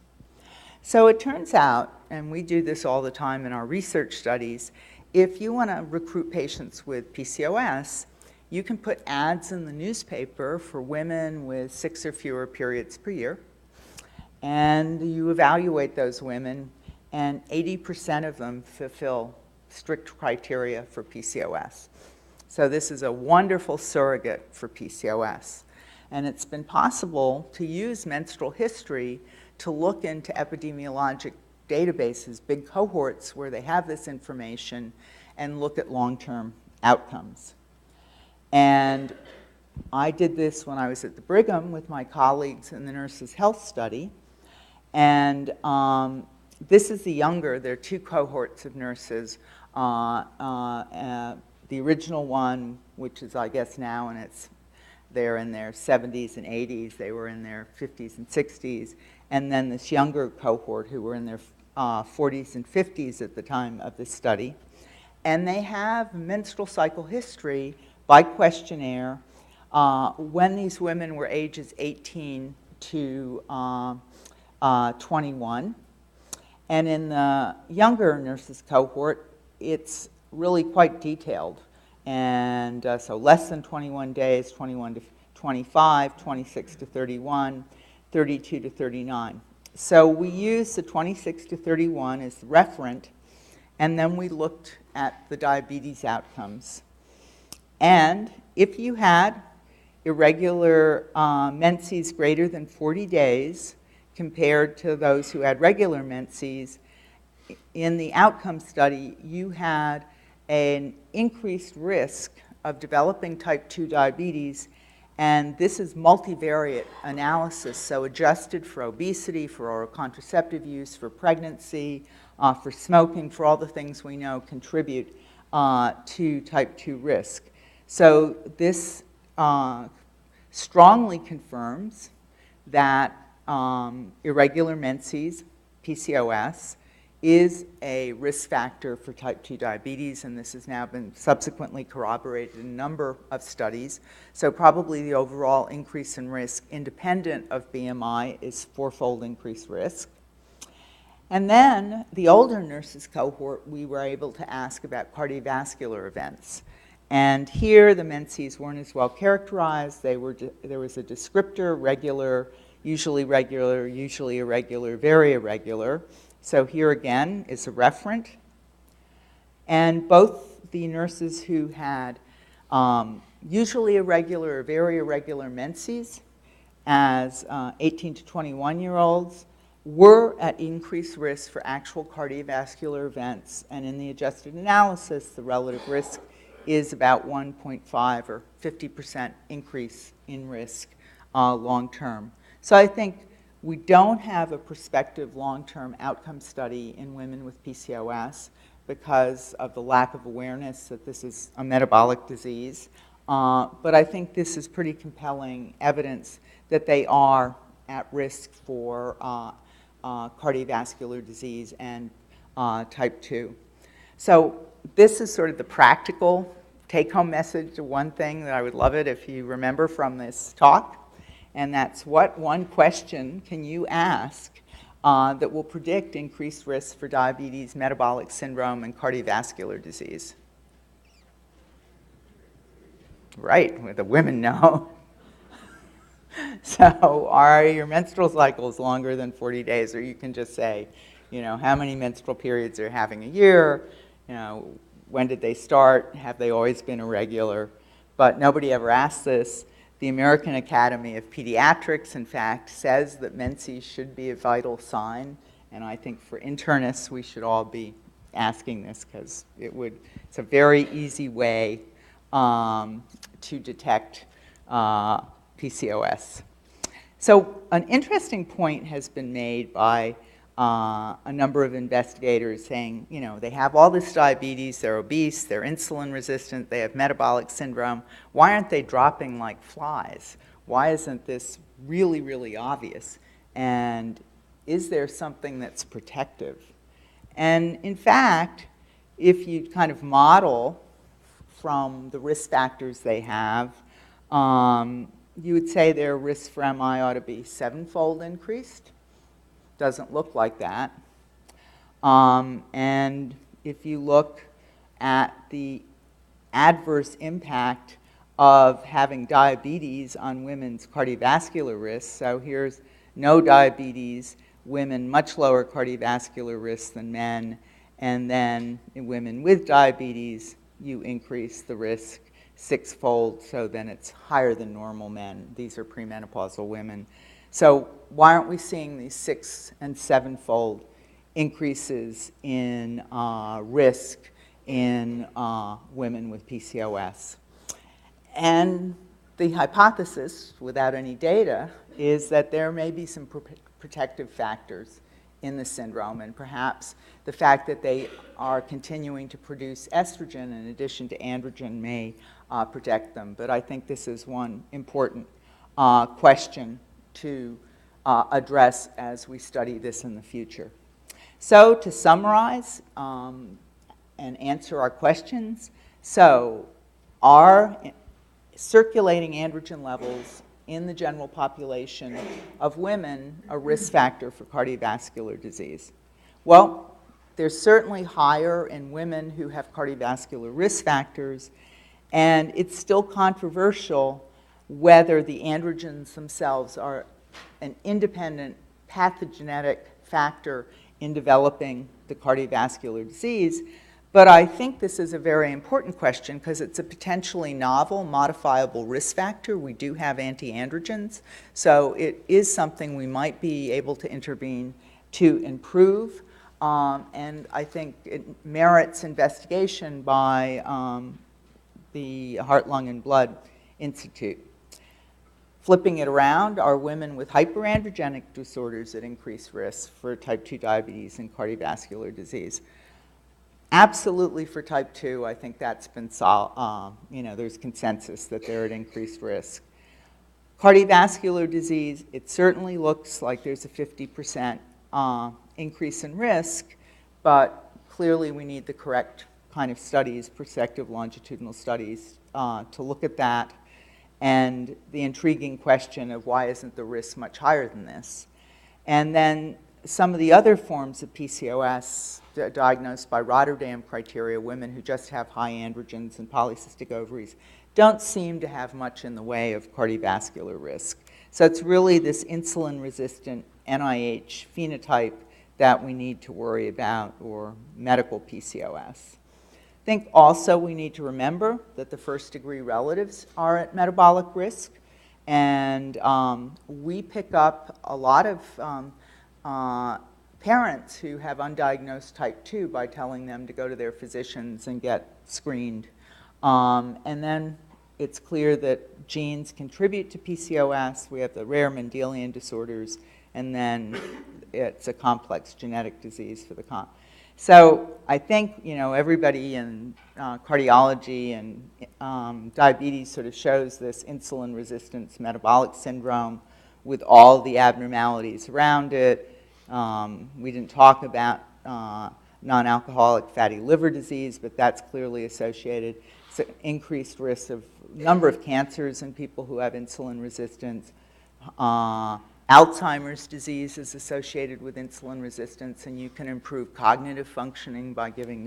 So it turns out, and we do this all the time in our research studies, if you want to recruit patients with PCOS, you can put ads in the newspaper for women with 6 or fewer periods per year, and you evaluate those women, and 80% of them fulfill strict criteria for PCOS. So this is a wonderful surrogate for PCOS. And it's been possible to use menstrual history to look into epidemiologic databases, big cohorts where they have this information, and look at long-term outcomes. And I did this when I was at the Brigham with my colleagues in the Nurses' Health Study. And this is the younger, there are 2 cohorts of nurses. The original one, which is, I guess, now, and they're in their 70s and 80s. They were in their 50s and 60s. And then this younger cohort who were in their 40s and 50s at the time of this study. And they have menstrual cycle history by questionnaire when these women were ages 18 to 21. And in the younger nurses cohort, it's really quite detailed. And so less than 21 days, 21 to 25, 26 to 31, 32 to 39. So we use the 26 to 31 as the referent, and then we looked at the diabetes outcomes. And if you had irregular menses greater than 40 days compared to those who had regular menses, in the outcome study, you had an increased risk of developing type 2 diabetes, and this is multivariate analysis, so adjusted for obesity, for oral contraceptive use, for pregnancy, for smoking, for all the things we know contribute to type 2 risk. So this strongly confirms that irregular menses, PCOS, is a risk factor for type 2 diabetes, and this has now been subsequently corroborated in a number of studies. So probably the overall increase in risk independent of BMI is 4-fold increased risk. And then the older nurses cohort, we were able to ask about cardiovascular events. And here the menses weren't as well characterized. There was a descriptor, regular, usually irregular, very irregular. So here again is a referent. And both the nurses who had usually irregular or very irregular menses as 18 to 21-year-olds were at increased risk for actual cardiovascular events. And in the adjusted analysis, the relative risk is about 1.5 or 50% increase in risk long-term. So I think we don't have a prospective long-term outcome study in women with PCOS because of the lack of awareness that this is a metabolic disease. But I think this is pretty compelling evidence that they are at risk for cardiovascular disease and type 2. So this is sort of the practical take-home message, one thing that I would love it if you remember from this talk. And that's, what one question can you ask that will predict increased risk for diabetes, metabolic syndrome, and cardiovascular disease? Right, the women know. So are your menstrual cycles longer than 40 days? Or you can just say, how many menstrual periods are you having a year? When did they start? Have they always been irregular? But nobody ever asks this. The American Academy of Pediatrics, in fact, says that menses should be a vital sign, and I think for internists we should all be asking this because it's a very easy way to detect PCOS. So an interesting point has been made by a number of investigators saying, you know, they have all this diabetes, they're obese, they're insulin resistant, they have metabolic syndrome. Why aren't they dropping like flies? Why isn't this really, really obvious? And is there something that's protective? And in fact, if you kind of model from the risk factors they have, you would say their risk for MI ought to be 7-fold increased. Doesn't look like that. And if you look at the adverse impact of having diabetes on women's cardiovascular risk, so here's no diabetes, women much lower cardiovascular risk than men, and then in women with diabetes, you increase the risk 6-fold, so then it's higher than normal men. These are premenopausal women. So why aren't we seeing these 6- and 7-fold increases in risk in women with PCOS? And the hypothesis, without any data, is that there may be some protective factors in the syndrome, and perhaps the fact that they are continuing to produce estrogen in addition to androgen may protect them. But I think this is one important question to address as we study this in the future. So to summarize and answer our questions, so are circulating androgen levels in the general population of women a risk factor for cardiovascular disease? Well, they're certainly higher in women who have cardiovascular risk factors, and it's still controversial whether the androgens themselves are an independent pathogenic factor in developing the cardiovascular disease. But I think this is a very important question because it's a potentially novel, modifiable risk factor. We do have anti-androgens, so it is something we might be able to intervene to improve. And I think it merits investigation by the Heart, Lung, and Blood Institute. Flipping it around, are women with hyperandrogenic disorders at increased risk for type 2 diabetes and cardiovascular disease? Absolutely for type 2, I think that's been solved. There's consensus that they're at increased risk. Cardiovascular disease, it certainly looks like there's a 50% increase in risk, but clearly we need the correct kind of studies, prospective longitudinal studies, to look at that. And the intriguing question of why isn't the risk much higher than this? And then some of the other forms of PCOS diagnosed by Rotterdam criteria, women who just have high androgens and polycystic ovaries, don't seem to have much in the way of cardiovascular risk. So it's really this insulin-resistant NIH phenotype that we need to worry about, or medical PCOS. I think also we need to remember that the first-degree relatives are at metabolic risk, and we pick up a lot of parents who have undiagnosed type 2 by telling them to go to their physicians and get screened. And then it's clear that genes contribute to PCOS. We have the rare Mendelian Disorders, and then it's a complex genetic disease for the So I think, everybody in cardiology and diabetes sort of shows this insulin resistance metabolic syndrome with all the abnormalities around it. We didn't talk about non-alcoholic fatty liver disease, but that's clearly associated. It's an increased risk of number of cancers in people who have insulin resistance. Alzheimer's disease is associated with insulin resistance, and you can improve cognitive functioning by giving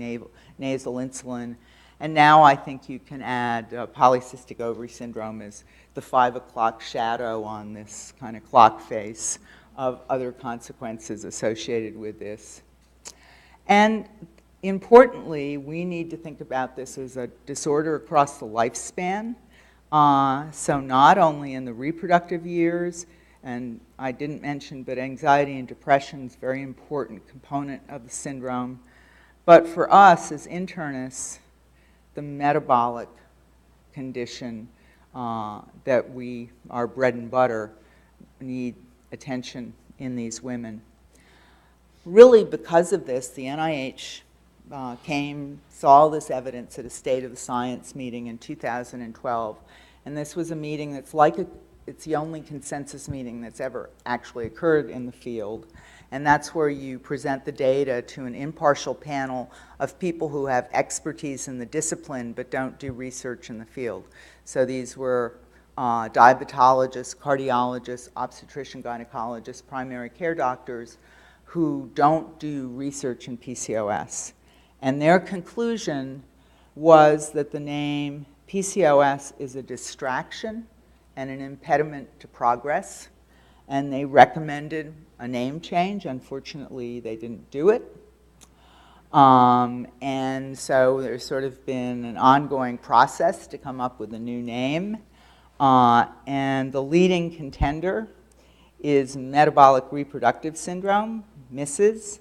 nasal insulin. And now I think you can add polycystic ovary syndrome as the 5 o'clock shadow on this kind of clock face of other consequences associated with this. And importantly, we need to think about this as a disorder across the lifespan. So not only in the reproductive years, and I didn't mention, but anxiety and depression is a very important component of the syndrome. But for us as internists, the metabolic condition that we are bread and butter need attention in these women. Really, because of this, the NIH saw this evidence at a State of the Science meeting in 2012, and this was a meeting that's it's the only consensus meeting that's ever actually occurred in the field, and that's where you present the data to an impartial panel of people who have expertise in the discipline but don't do research in the field. So these were diabetologists, cardiologists, obstetrician gynecologists, primary care doctors who don't do research in PCOS. And their conclusion was that the name PCOS is a distraction and an impediment to progress, and they recommended a name change. Unfortunately, they didn't do it. And so there's sort of been an ongoing process to come up with a new name. And the leading contender is metabolic reproductive syndrome, MISS.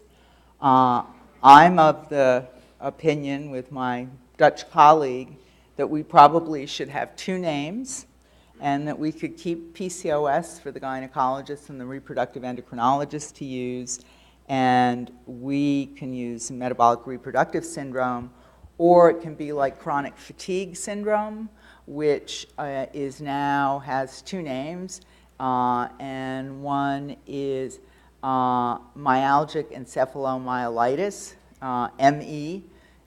I'm of the opinion with my Dutch colleague that we probably should have two names, and that we could keep PCOS for the gynecologists and the reproductive endocrinologists to use, and we can use metabolic reproductive syndrome, or it can be like chronic fatigue syndrome, which has two names, and one is myalgic encephalomyelitis, ME,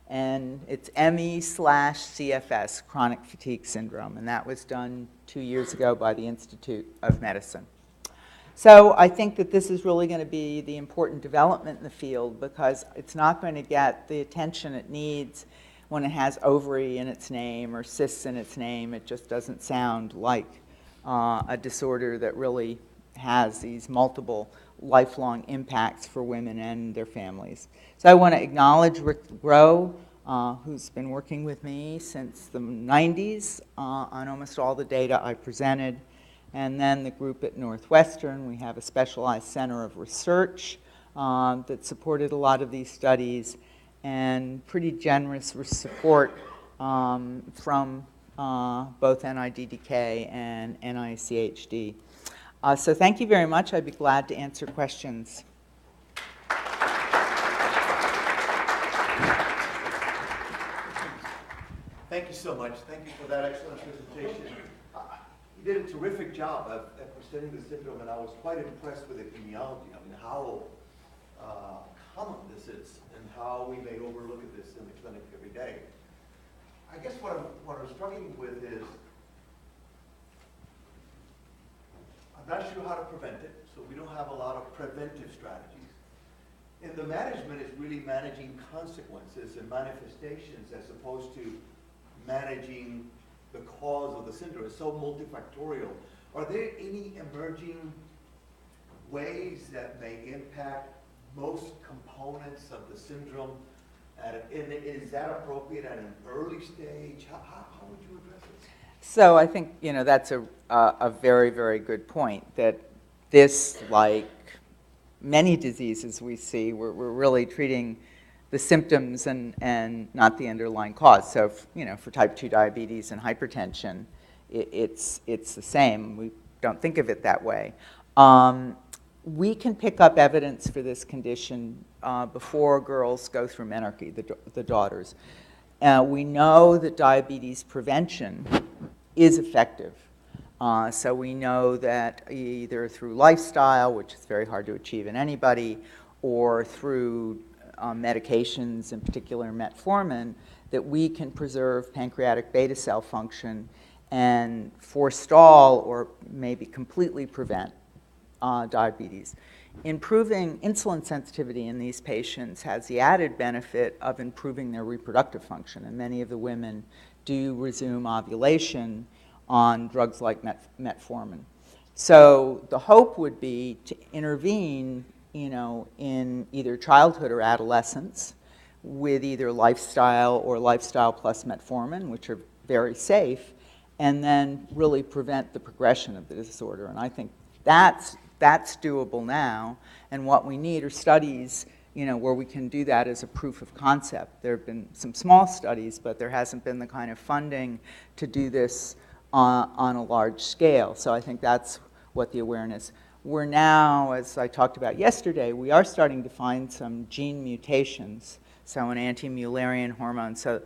and it's ME/CFS, chronic fatigue syndrome, and that was done 2 years ago by the Institute of Medicine. So I think that this is really going to be the important development in the field, because it's not going to get the attention it needs when it has ovary in its name or cysts in its name. It just doesn't sound like a disorder that really has these multiple lifelong impacts for women and their families. So I want to acknowledge Rick Groh, who's been working with me since the 90s on almost all the data I presented. And then the group at Northwestern. We have a specialized center of research that supported a lot of these studies, and pretty generous support from both NIDDK and NICHD. So thank you very much. I'd be glad to answer questions. Thank you so much. Thank you for that excellent presentation. You did a terrific job at presenting the syndrome, and I was quite impressed with the epidemiology. I mean, how common this is and how we may overlook at this in the clinic every day. I guess what I'm struggling with is I'm not sure how to prevent it, so we don't have a lot of preventive strategies. And the management is really managing consequences and manifestations as opposed to managing the cause of the syndrome. It's so multifactorial. Are there any emerging ways that may impact most components of the syndrome? And is that appropriate at an early stage? How would you address it? So I think that's a very, very good point, that this, like many diseases we see, we're really treating the symptoms and not the underlying cause. So for type 2 diabetes and hypertension, it's the same. We don't think of it that way. We can pick up evidence for this condition before girls go through menarche, the daughters. We know that diabetes prevention is effective. So we know that either through lifestyle, which is very hard to achieve in anybody, or through medications, in particular metformin, that we can preserve pancreatic beta cell function and forestall or maybe completely prevent diabetes. Improving insulin sensitivity in these patients has the added benefit of improving their reproductive function, and many of the women do resume ovulation on drugs like metformin. So the hope would be to intervene in either childhood or adolescence with either lifestyle or lifestyle plus metformin, which are very safe, and then really prevent the progression of the disorder. And I think that's doable now, and what we need are studies where we can do that as a proof of concept. There have been some small studies, but there hasn't been the kind of funding to do this on a large scale. So I think that's what the awareness. we're now, as I talked about yesterday, we are starting to find some gene mutations, so an anti-Mullerian hormone. So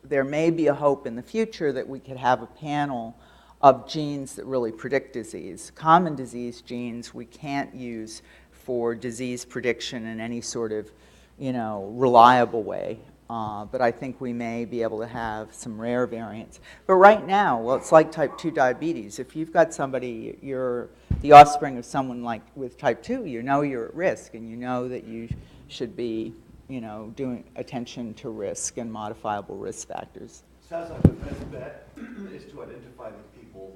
there may be a hope in the future that we could have a panel of genes that really predict disease. Common disease genes we can't use for disease prediction in any sort of, reliable way. But I think we may be able to have some rare variants. But right now, well, it's like type 2 diabetes. If you've got somebody, you're the offspring of someone like with type 2, you know you're at risk, and you know that you should be, doing attention to risk and modifiable risk factors. Sounds like the best bet is to identify the people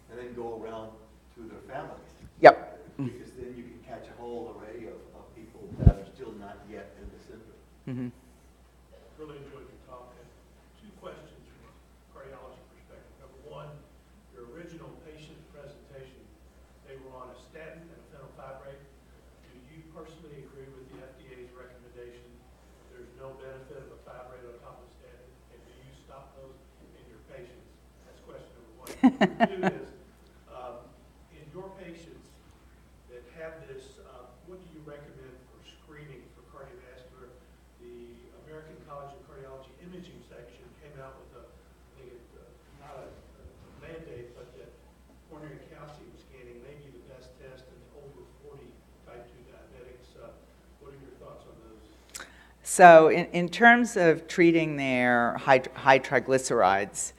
and then go around to their families. Yep. Because then you can catch a whole array of people that are still not yet in the syndrome. Mm-hmm. Really enjoyed your talk. And two questions from a cardiology perspective. Number one, your original patient presentation, they were on a statin and a phenylfibrate. Do you personally agree with the FDA's recommendation that there's no benefit of a fibrate on top of statin? And do you stop those in your patients? That's question number one. Number two is, in your patients that have this, what do you recommend for screening for cardiovascular? The American College of Cardiology imaging section came out with not a mandate, but that coronary calcium scanning may be the best test in over 40 type 2 diabetics. What are your thoughts on those? So in terms of treating their high triglycerides,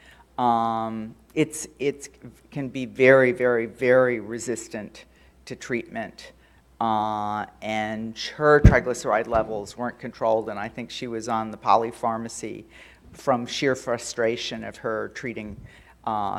it can be very, very, very resistant to treatment. And her triglyceride levels weren't controlled, and I think she was on the polypharmacy from sheer frustration of her treating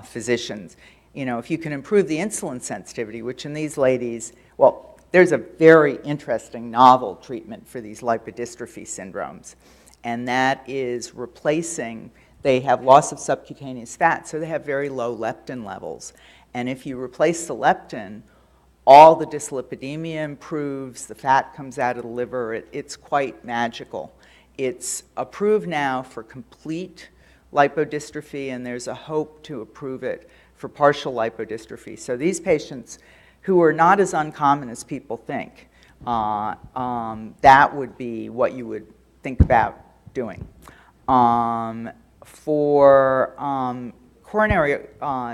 physicians. If you can improve the insulin sensitivity, which in these ladies, well, there's a very interesting novel treatment for these lipodystrophy syndromes, and that is replacing, they have loss of subcutaneous fat, so they have very low leptin levels. And if you replace the leptin, all the dyslipidemia improves, the fat comes out of the liver, it's quite magical. It's approved now for complete lipodystrophy, and there's a hope to approve it for partial lipodystrophy. So these patients who are not as uncommon as people think, that would be what you would think about doing. For coronary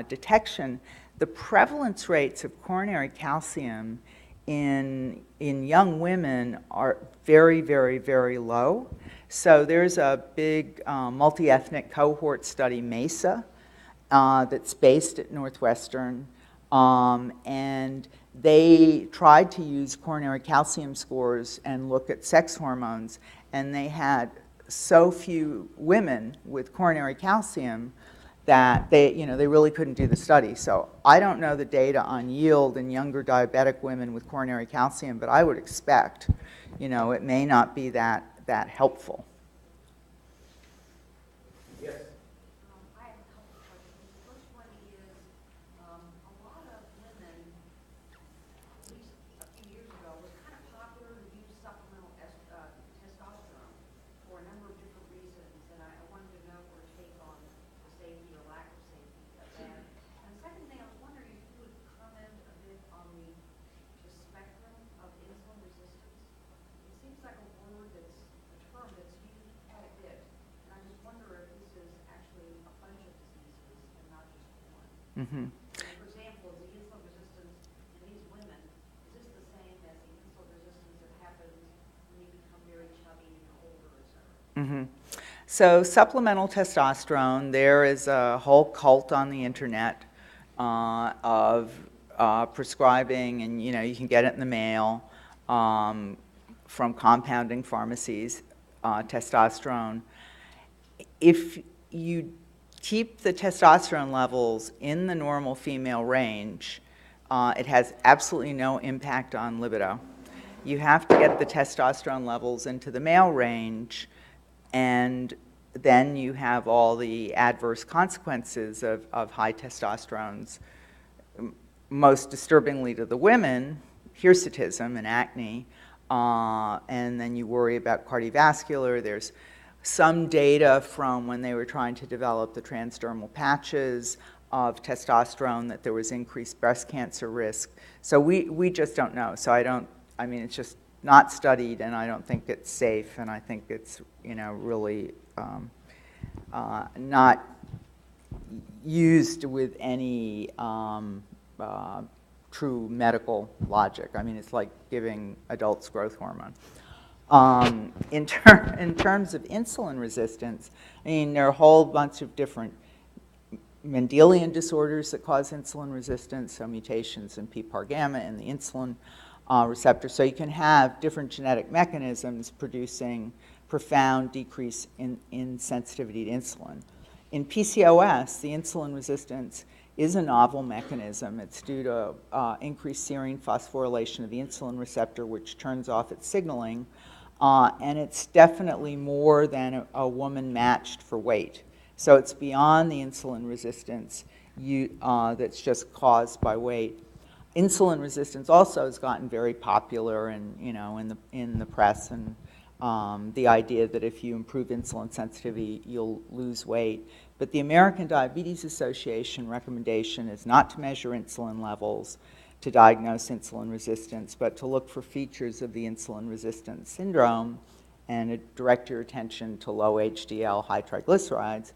detection, the prevalence rates of coronary calcium in young women are very, very, very low. So there's a big multi-ethnic cohort study, MESA, that's based at Northwestern, and they tried to use coronary calcium scores and look at sex hormones, and they had so few women with coronary calcium that they really couldn't do the study. So I don't know the data on yield in younger diabetic women with coronary calcium, but I would expect, it may not be that helpful. Yes. I have a couple of questions. The first one is, a lot of women, at least a few years ago, was kind of popular to use supplemental testosterone for a number of different reasons, and I wanted to know your take on the safety or lack of safety of that. And the second thing, I was wondering if you would comment a bit on the spectrum of insulin resistance. It seems like a term that's used quite a bit, and I just wonder if this is actually a bunch of diseases and not just one. Mm-hmm. For example, the insulin resistance in these women, is this the same as the insulin resistance that happens when you become very chubby and you're older, et cetera? Mm-hmm. So supplemental testosterone, there is a whole cult on the internet of prescribing, and you can get it in the mail from compounding pharmacies, testosterone. If you keep the testosterone levels in the normal female range, it has absolutely no impact on libido. You have to get the testosterone levels into the male range, and then you have all the adverse consequences of high testosterones. Most disturbingly to the women, hirsutism and acne, and then you worry about cardiovascular. There's some data from when they were trying to develop the transdermal patches of testosterone, that there was increased breast cancer risk. So we just don't know. So I mean, it's just not studied, and I don't think it's safe, and I think it's, really not used with any true medical logic. I mean, it's like giving adults growth hormone. In terms of insulin resistance, I mean, there are a whole bunch of different Mendelian disorders that cause insulin resistance, so mutations in PPAR gamma and the insulin receptor. So you can have different genetic mechanisms producing profound decrease in sensitivity to insulin. In PCOS, the insulin resistance is a novel mechanism. It's due to increased serine phosphorylation of the insulin receptor, which turns off its signaling, and it's definitely more than a woman matched for weight. So it's beyond the insulin resistance that's just caused by weight. Insulin resistance also has gotten very popular in the press, and the idea that if you improve insulin sensitivity, you'll lose weight. But the American Diabetes Association recommendation is not to measure insulin levels to diagnose insulin resistance, but to look for features of the insulin resistance syndrome and direct your attention to low HDL, high triglycerides.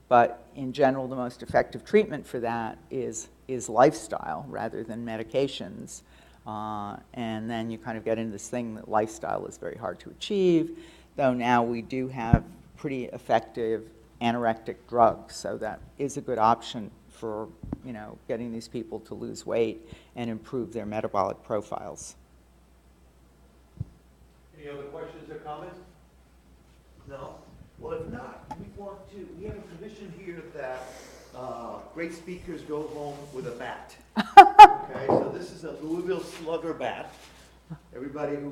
But in general, the most effective treatment for that is lifestyle rather than medications. And then you kind of get into this thing that lifestyle is very hard to achieve, though now we do have pretty effective anorectic drugs, so that is a good option for getting these people to lose weight and improve their metabolic profiles. Any other questions or comments? No? Well, if not, we have a tradition here that great speakers go home with a bat. Okay, so this is a Louisville Slugger bat. Everybody who